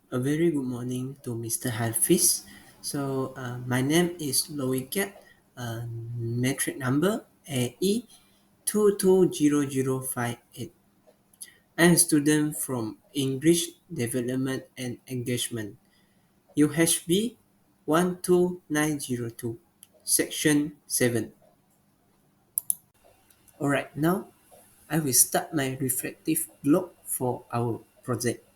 A very good morning to Mr. Hafiz. My name is KIAT, metric number AE220058. I'm a student from English Development and Engagement, UHB 12902, Section 7. Alright, now I will start my reflective blog for our project.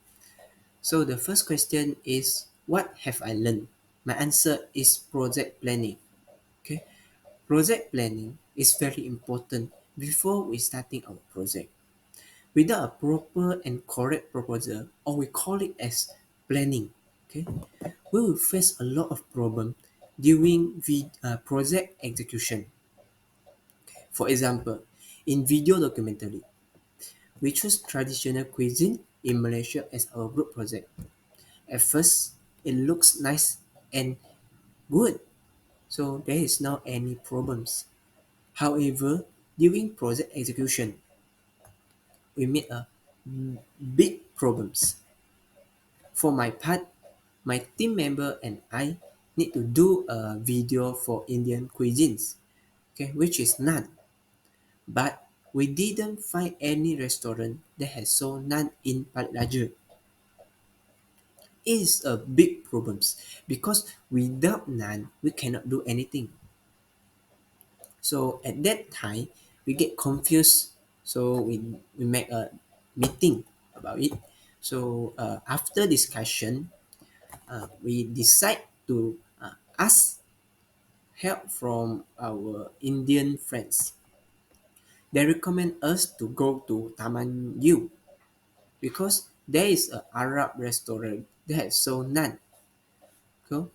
So the first question is, what have I learned? My answer is project planning. Okay, project planning is very important before we starting our project. Without a proper and correct proposal, or we call it as planning, okay, we will face a lot of problem during project execution. For example, in video documentary, we choose traditional cuisine in Malaysia as our group project. At first, it looks nice and good, so there is not any problems. However, during project execution, we meet a big problems. For my part, my team member and I need to do a video for Indian cuisines, okay, which is naan. But we didn't find any restaurant that has sold naan in Palit Raja. It is a big problems because without naan, we cannot do anything. So at that time, we get confused. So we make a meeting about it. So after discussion, we decide to ask help from our Indian friends. They recommend us to go to Taman U because there is an Arab restaurant that has so naan. So,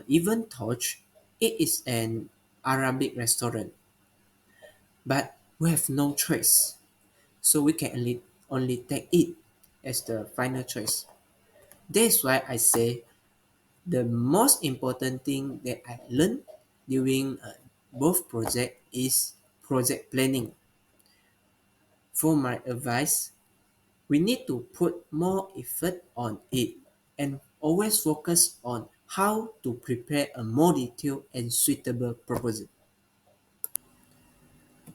even though it is an Arabic restaurant, but we have no choice. So we can only take it as the final choice. That's why I say the most important thing that I learned during both project is project planning. For my advice, we need to put more effort on it and always focus on how to prepare a more detailed and suitable proposal.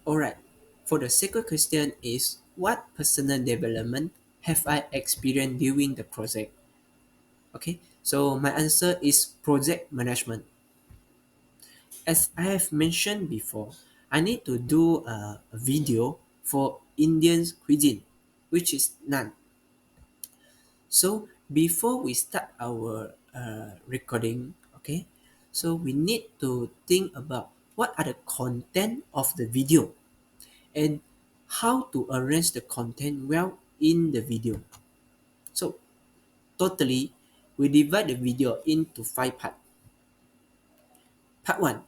Alright, for the second question is, what personal development have I experienced during the project? Okay, so my answer is project management. As I have mentioned before, I need to do a video for Indian cuisine, which is naan. So before we start our recording, okay, so we need to think about what are the content of the video and how to arrange the content well in the video. So totally, we divide the video into 5 parts. Part 1,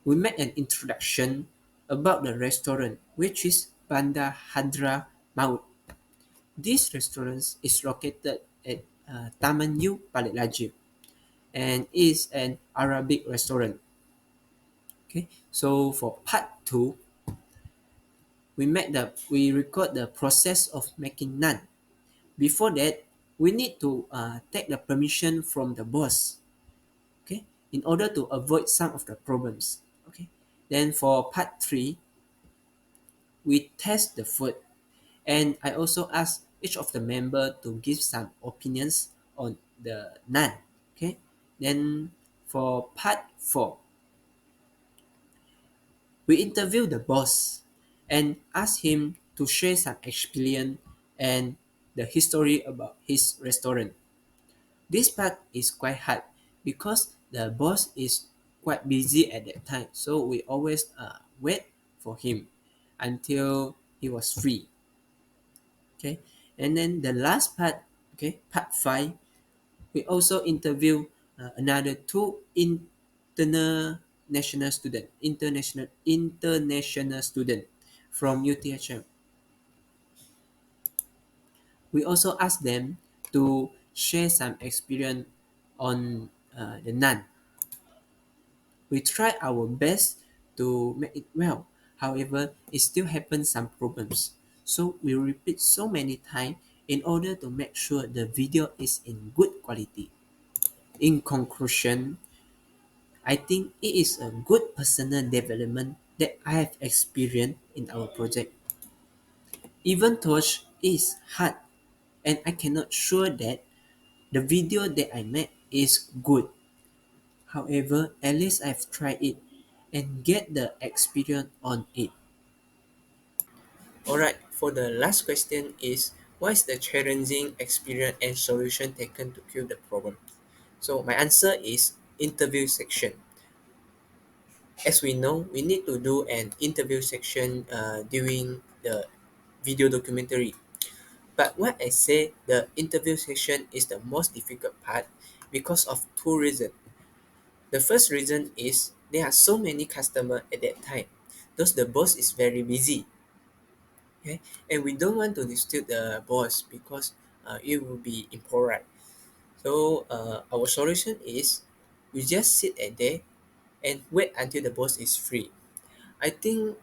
we make an introduction about the restaurant, which is Bandar Hadra Maut. This restaurant is located at Taman U, Palit Raja, and is an Arabic restaurant. Okay, so for part 2, we record the process of making naan. Before that, we need to take the permission from the boss, okay, in order to avoid some of the problems. Okay, then for part 3, we test the food, and I also ask each of the member to give some opinions on the naan. Okay, then for part 4, we interview the boss and ask him to share some experience and the history about his restaurant. This part is quite hard because the boss is quite busy at that time, so we always wait for him until he was free. Okay, and then the last part, okay, part 5, we also interview another two international student from UTHM. We also ask them to share some experience on the naan. We try our best to make it well. However, it still happens some problems. So we repeat so many times in order to make sure the video is in good quality. In conclusion, I think it is a good personal development that I have experienced in our project. Even though it is hard and I cannot sure that the video that I made is good. However, at least I've tried it and get the experience on it. Alright, for the last question is, what is the challenging experience and solution taken to cure the problem? So my answer is interview section. As we know, we need to do an interview section during the video documentary. But what I say, the interview section is the most difficult part because of two reasons. The first reason is there are so many customers at that time. Thus the boss is very busy. Okay? And we don't want to disturb the boss because it will be impolite. So our solution is we just sit at there and wait until the boss is free. I think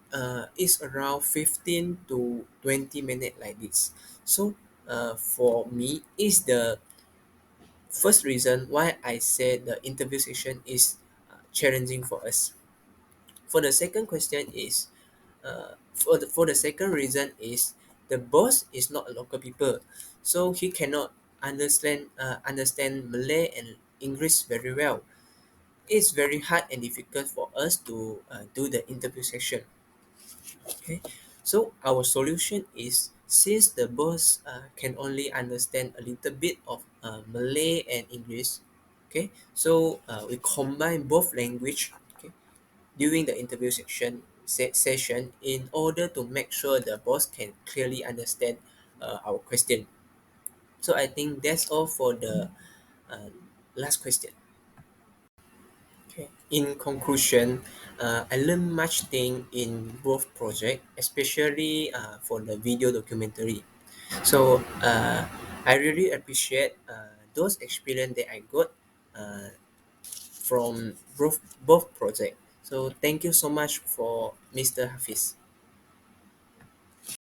it's around 15 to 20 minutes like this. So for me, is the first reason why I said the interview session is challenging for us. For the second question is, for the second reason is the boss is not a local people, so he cannot understand Malay and English very well. It's very hard and difficult for us to do the interview session. Okay, so our solution is, since the boss can only understand a little bit of Malay and English, okay, so we combine both language, okay, during the interview session in order to make sure the boss can clearly understand our question. So I think that's all for the uh, last question. Okay. In conclusion, I learned much thing in both project, especially for the video documentary. So I really appreciate those experience that I got uh, from both project. So thank you so much for Mr. Hafiz.